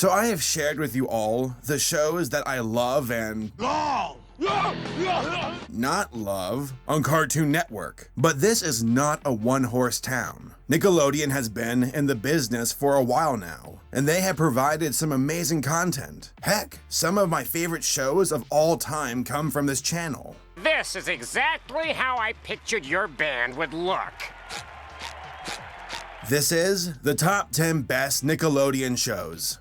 So I have shared with you all the shows that I love and not love on Cartoon Network. But this is not a one-horse town. Nickelodeon has been in the business for a while now, and they have provided some amazing content. Heck, some of my favorite shows of all time come from this channel. This is exactly how I pictured your band would look. This is the top 10 best Nickelodeon shows.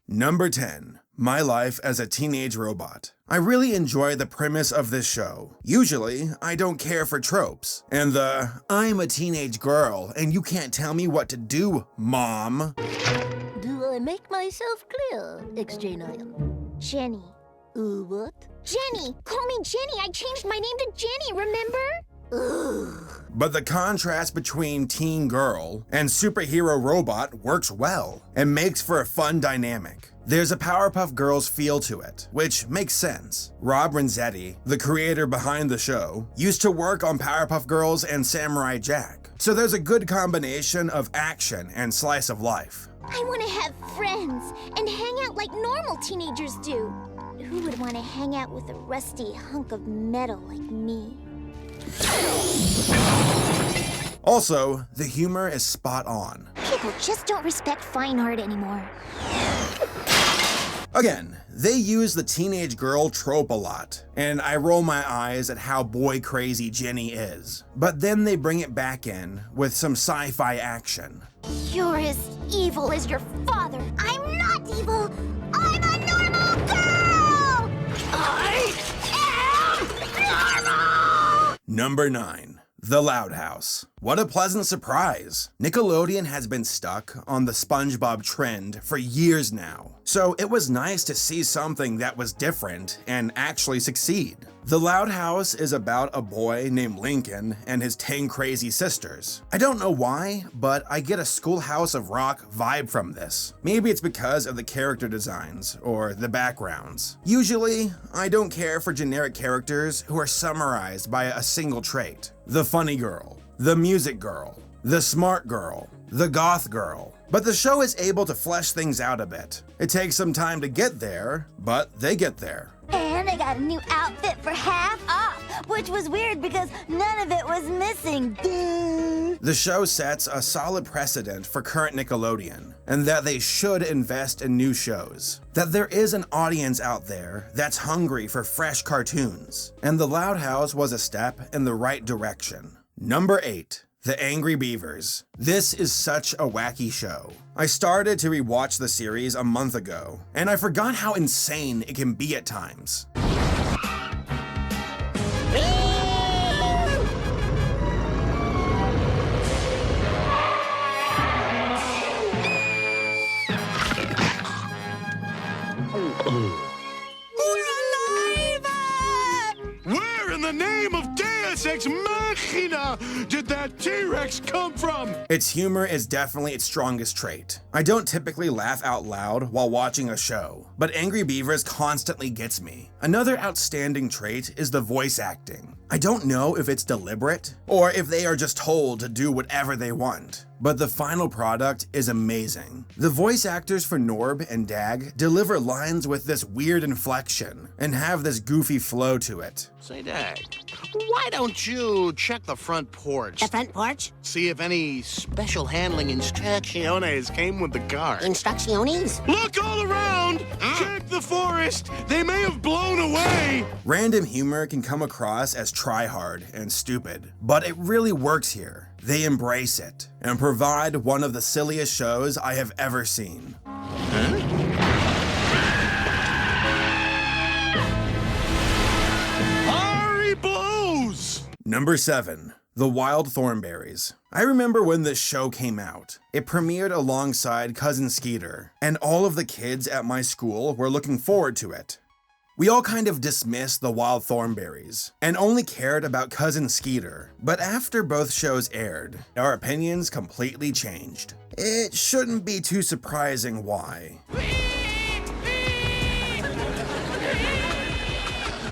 Number 10. My Life as a Teenage Robot. I really enjoy the premise of this show. Usually, I don't care for tropes, and the "I'm a teenage girl and you can't tell me what to do, Mom." Do I make myself clear, XJ9? Jenny. What? Jenny! Call me Jenny! I changed my name to Jenny, remember? Ugh. But the contrast between teen girl and superhero robot works well and makes for a fun dynamic. There's a Powerpuff Girls feel to it, which makes sense. Rob Renzetti, the creator behind the show, used to work on Powerpuff Girls and Samurai Jack. So there's a good combination of action and slice of life. I want to have friends and hang out like normal teenagers do. Who would want to hang out with a rusty hunk of metal like me? Also, the humor is spot on. People just don't respect fine art anymore. Again, they use the teenage girl trope a lot, and I roll my eyes at how boy crazy Jenny is. But then they bring it back in with some sci-fi action. You're as evil as your father. I'm not evil. I'm a normal girl! I am normal! Number 9. The Loud House. What a pleasant surprise. Nickelodeon has been stuck on the SpongeBob trend for years now, so it was nice to see something that was different and actually succeed. The Loud House is about a boy named Lincoln and his 10 crazy sisters. I don't know why, but I get a Schoolhouse of Rock vibe from this. Maybe it's because of the character designs or the backgrounds. Usually, I don't care for generic characters who are summarized by a single trait. The funny girl, the music girl, the smart girl, the goth girl. But the show is able to flesh things out a bit. It takes some time to get there, but they get there. And I got a new outfit for half off, which was weird because none of it was missing. Duh. The show sets a solid precedent for current Nickelodeon, and that they should invest in new shows. That there is an audience out there that's hungry for fresh cartoons, and The Loud House was a step in the right direction. Number 8. The Angry Beavers. This is such a wacky show. I started to rewatch the series a month ago, and I forgot how insane it can be at times. Where in the name of Deus Ex Machina did that T-Rex come from? Its humor is definitely its strongest trait. I don't typically laugh out loud while watching a show, but Angry Beavers constantly gets me. Another outstanding trait is the voice acting. I don't know if it's deliberate or if they are just told to do whatever they want, but the final product is amazing. The voice actors for Norb and Dag deliver lines with this weird inflection and have this goofy flow to it. Say, Dag, why don't you check the front porch? The front porch? See if any special handling instrucciones came with the car. Instrucciones? Look all around! Check the forest! They may have blown away! Random humor can come across as try-hard and stupid, but it really works here. They embrace it and provide one of the silliest shows I have ever seen. Harry blows! Number 7. The Wild Thornberrys. I remember when this show came out. It premiered alongside Cousin Skeeter, and all of the kids at my school were looking forward to it. We all kind of dismissed the Wild Thornberrys and only cared about Cousin Skeeter, but after both shows aired, our opinions completely changed. It shouldn't be too surprising why.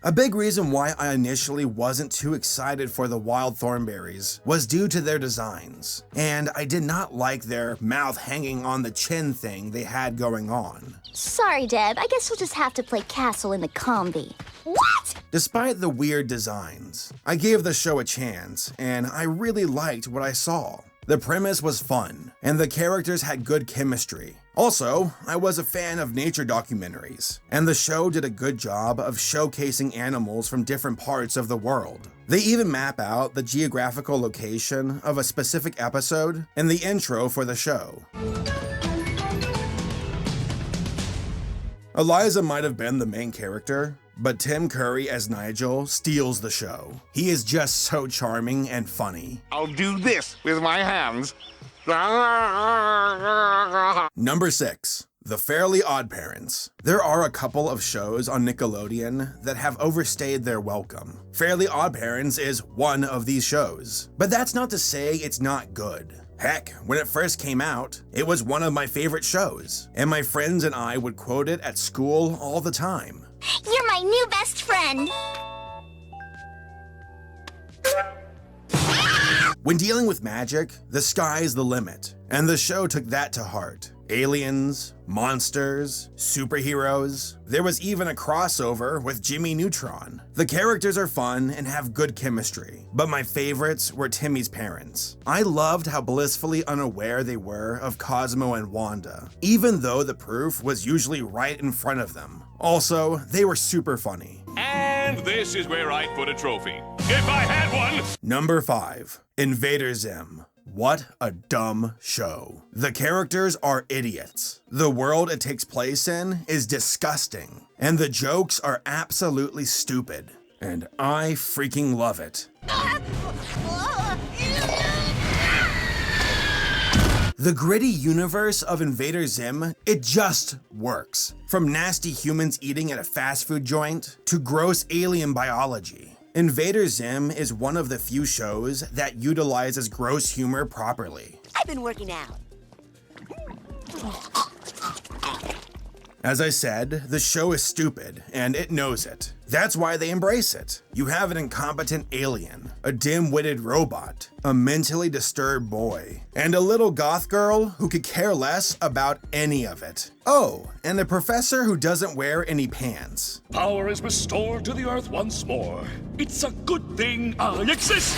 A big reason why I initially wasn't too excited for the Wild Thornberrys was due to their designs, and I did not like their mouth hanging on the chin thing they had going on. Sorry, Deb. I guess we'll just have to play Castle in the combi. What? Despite the weird designs, I gave the show a chance, and I really liked what I saw. The premise was fun, and the characters had good chemistry. Also, I was a fan of nature documentaries, and the show did a good job of showcasing animals from different parts of the world. They even map out the geographical location of a specific episode in the intro for the show. Eliza might have been the main character, but Tim Curry as Nigel steals the show. He is just so charming and funny. I'll do this with my hands. Number 6. The Fairly OddParents. There are a couple of shows on Nickelodeon that have overstayed their welcome. Fairly OddParents is one of these shows, but that's not to say it's not good. Heck, when it first came out, it was one of my favorite shows, and my friends and I would quote it at school all the time. You're my new best friend. When dealing with magic, the sky's the limit, and the show took that to heart. Aliens, monsters, superheroes. There was even a crossover with Jimmy Neutron. The characters are fun and have good chemistry, but my favorites were Timmy's parents. I loved how blissfully unaware they were of Cosmo and Wanda, even though the proof was usually right in front of them. Also, they were super funny. And this is where I'd put a trophy, if I had one! Number 5. Invader Zim. What a dumb show. The characters are idiots. The world it takes place in is disgusting, and the jokes are absolutely stupid. And I freaking love it. The gritty universe of Invader Zim, it just works. From nasty humans eating at a fast food joint to gross alien biology. Invader Zim is one of the few shows that utilizes gross humor properly. I've been working out. As I said, the show is stupid, and it knows it. That's why they embrace it. You have an incompetent alien, a dim-witted robot, a mentally disturbed boy, and a little goth girl who could care less about any of it. Oh, and a professor who doesn't wear any pants. Power is restored to the Earth once more. It's a good thing I exist!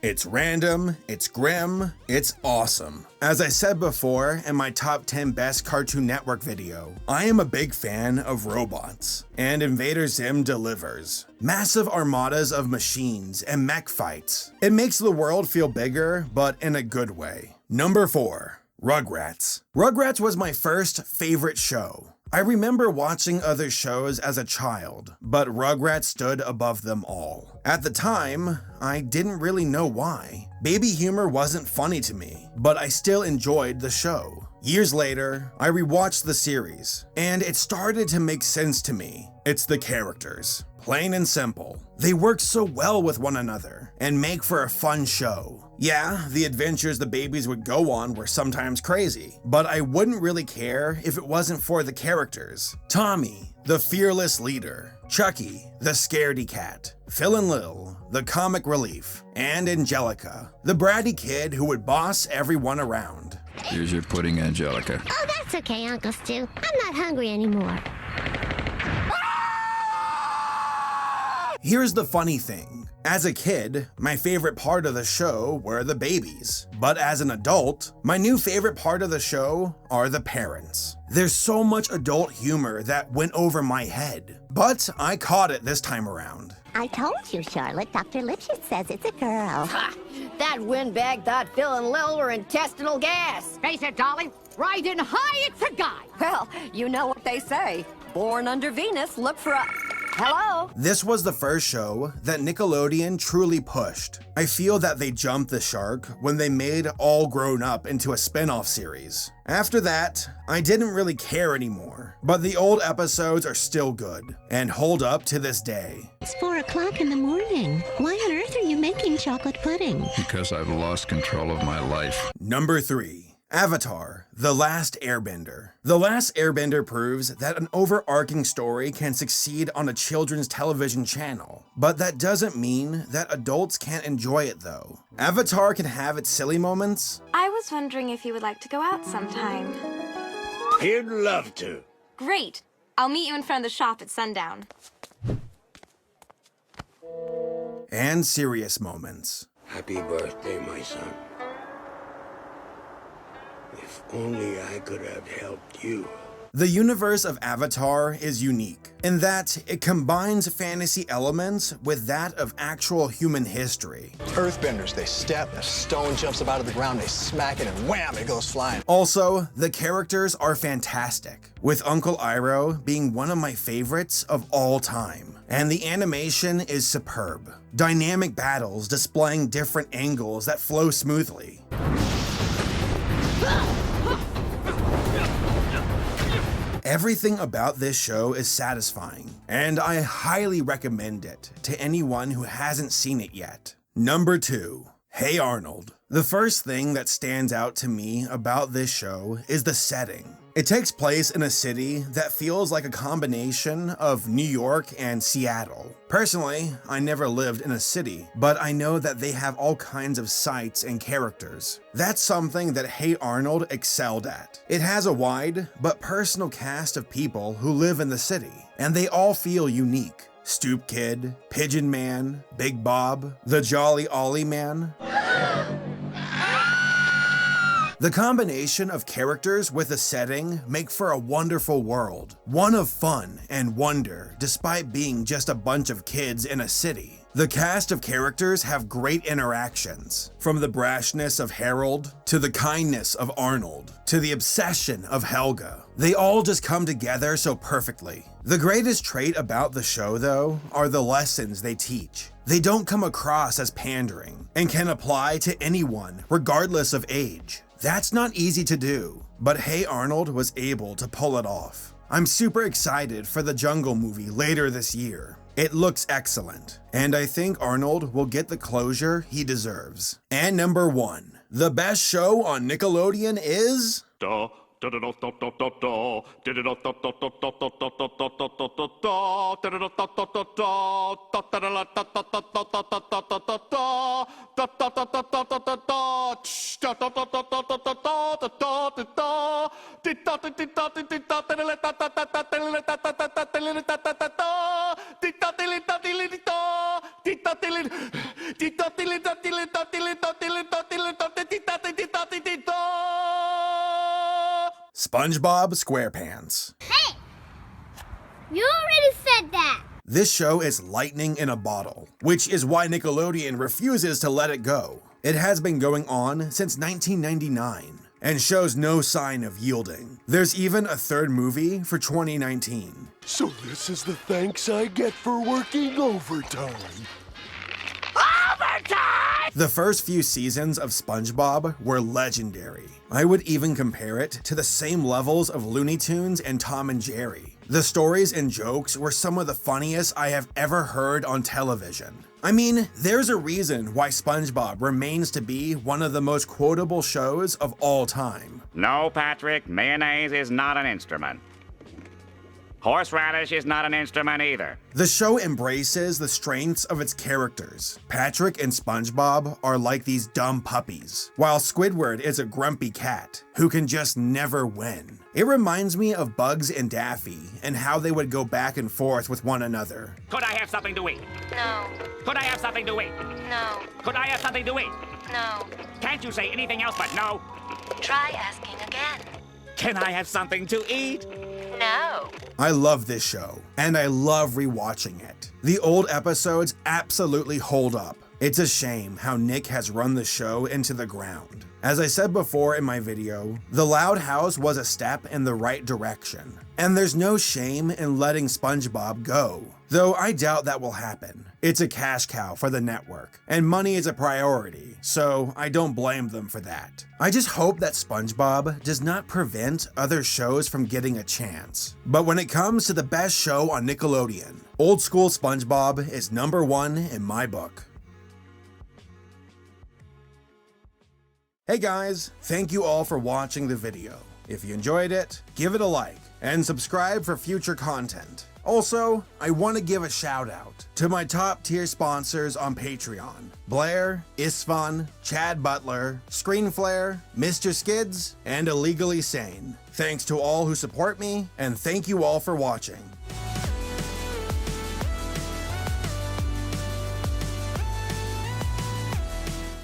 It's random, it's grim, it's awesome. As I said before in my top 10 best Cartoon Network video, I am a big fan of robots, and Invader Zim delivers. Massive armadas of machines and mech fights. It makes the world feel bigger, but in a good way. Number 4. Rugrats. Rugrats was my first favorite show. I remember watching other shows as a child, but Rugrats stood above them all. At the time, I didn't really know why. Baby humor wasn't funny to me, but I still enjoyed the show. Years later, I rewatched the series, and it started to make sense to me. It's the characters. Plain and simple. They work so well with one another and make for a fun show. Yeah, the adventures the babies would go on were sometimes crazy, but I wouldn't really care if it wasn't for the characters. Tommy, the fearless leader. Chucky, the scaredy cat. Phil and Lil, the comic relief. And Angelica, the bratty kid who would boss everyone around. Here's your pudding, Angelica. Oh, that's okay, Uncle Stu. I'm not hungry anymore. Here's the funny thing. As a kid, my favorite part of the show were the babies. But as an adult, my new favorite part of the show are the parents. There's so much adult humor that went over my head. But I caught it this time around. I told you, Charlotte. Dr. Lipschitz says it's a girl. Ha! That windbag thought Phil and Lil were intestinal gas. Face it, darling. Riding high, it's a guy. Well, you know what they say. Born under Venus, look for a... Hello? This was the first show that Nickelodeon truly pushed. I feel that they jumped the shark when they made All Grown Up into a spin-off series. After that, I didn't really care anymore, but the old episodes are still good and hold up to this day. It's 4 o'clock in the morning. Why on earth are you making chocolate pudding? Because I've lost control of my life. Number 3. Avatar: The Last Airbender. The Last Airbender proves that an overarching story can succeed on a children's television channel, but that doesn't mean that adults can't enjoy it though. Avatar can have its silly moments. I was wondering if you would like to go out sometime. He'd love to. Great. I'll meet you in front of the shop at sundown. And serious moments. Happy birthday, my son. If only I could have helped you. The universe of Avatar is unique in that it combines fantasy elements with that of actual human history. Earthbenders, they step, a stone jumps up out of the ground, they smack it, and wham, it goes flying. Also, the characters are fantastic, with Uncle Iroh being one of my favorites of all time. And the animation is superb. Dynamic battles displaying different angles that flow smoothly. Everything about this show is satisfying, and I highly recommend it to anyone who hasn't seen it yet. Number 2. Hey Arnold. The first thing that stands out to me about this show is the setting. It takes place in a city that feels like a combination of New York and Seattle. Personally, I never lived in a city, but I know that they have all kinds of sights and characters. That's something that Hey Arnold excelled at. It has a wide but personal cast of people who live in the city, and they all feel unique. Stoop Kid, Pigeon Man, Big Bob, the Jolly Ollie Man. The combination of characters with a setting make for a wonderful world, one of fun and wonder despite being just a bunch of kids in a city. The cast of characters have great interactions, from the brashness of Harold, to the kindness of Arnold, to the obsession of Helga. They all just come together so perfectly. The greatest trait about the show, though, are the lessons they teach. They don't come across as pandering, and can apply to anyone, regardless of age. That's not easy to do, but Hey Arnold was able to pull it off. I'm super excited for the Jungle movie later this year. It looks excellent, and I think Arnold will get the closure he deserves. And number 1, the best show on Nickelodeon is... SpongeBob SquarePants. Hey! You already said that! This show is lightning in a bottle, which is why Nickelodeon refuses to let it go. It has been going on since 1999 and shows no sign of yielding. There's even a third movie for 2019. So this is the thanks I get for working overtime. The first few seasons of SpongeBob were legendary. I would even compare it to the same levels of Looney Tunes and Tom and Jerry. The stories and jokes were some of the funniest I have ever heard on television. I mean, there's a reason why SpongeBob remains to be one of the most quotable shows of all time. No, Patrick, mayonnaise is not an instrument. Horseradish is not an instrument either. The show embraces the strengths of its characters. Patrick and SpongeBob are like these dumb puppies, while Squidward is a grumpy cat who can just never win. It reminds me of Bugs and Daffy and how they would go back and forth with one another. Could I have something to eat? No. Could I have something to eat? No. Could I have something to eat? No. Can't you say anything else but no? Try asking again. Can I have something to eat? No. I love this show, and I love rewatching it. The old episodes absolutely hold up. It's a shame how Nick has run the show into the ground. As I said before in my video, the Loud House was a step in the right direction, and there's no shame in letting SpongeBob go, though I doubt that will happen. It's a cash cow for the network, and money is a priority, so I don't blame them for that. I just hope that SpongeBob does not prevent other shows from getting a chance. But when it comes to the best show on Nickelodeon, Old School SpongeBob is number 1 in my book. Hey guys, thank you all for watching the video. If you enjoyed it, give it a like, and subscribe for future content. Also, I want to give a shout out to my top tier sponsors on Patreon: Blair, Isfun, Chad Butler, Screenflare, Mr. Skids, and Illegally Sane. Thanks to all who support me, and thank you all for watching.